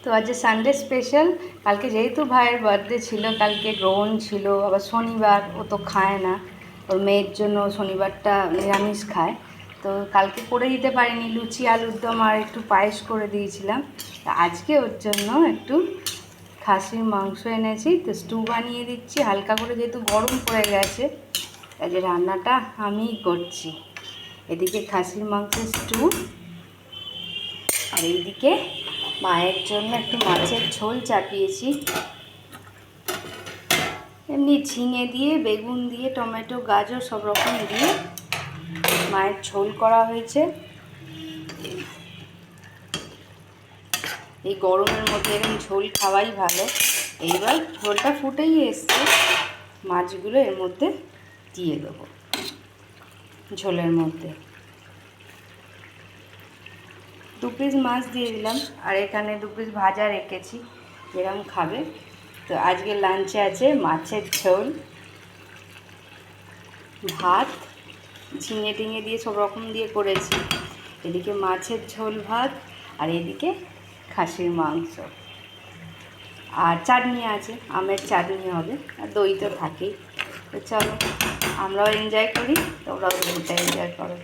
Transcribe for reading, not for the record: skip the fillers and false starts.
তো আজ Sunday special. কালকে যেহেতু ভাইয়ের বার্থডে ছিল, কালকে গ্রহণ ছিল, আবার শনিবার, ও তো খায় না, ওর মেয়ের জন্য শনিবারটা নিরামিষ খায়। তো কালকে করে দিতে পারিনি, লুচি আলুর দম আর একটু পায়েস করে দিয়েছিলাম। আজকে ওর জন্য একটু খাসির মাংস এনেছি, তো স্টু বানিয়ে দিচ্ছি হালকা করে, যেহেতু গরম পড়ে গেছে। কাজে রান্নাটা আমিই করছি। এদিকে খাসির মাংসের স্টু, আর এইদিকে মায়ের জন্য একটু মাছের ঝোল চাপিয়েছি। এমনি ঝিঙে দিয়ে, বেগুন দিয়ে, টমেটো, গাজর সব রকম দিয়ে মায়ের ঝোল করা হয়েছে। এই গরমের মধ্যে এরকম ঝোল খাওয়াই ভালো। এইবার ঝোলটা ফুটেই এসছে, মাছগুলো এর মধ্যে দিয়ে দেবো ঝোলের মধ্যে। 2 পিস মাছ দিয়ে দিলাম, আর এখানে 2 পিস ভাজা রেখেছি, যেরকম খাবে। তো আজকে লাঞ্চে আছে মাছের ঝোল, ভাত, ঝিঙে টিঙে দিয়ে সব রকম দিয়ে করেছি। এদিকে মাছের ঝোল ভাত, আর এদিকে খাসির মাংস, আর চাটনি আছে, আমের চাটনি হবে, আর দই তো থাকেই। তো চলো আমরাও এনজয় করি, তোমরাও দইটা এনজয় করো।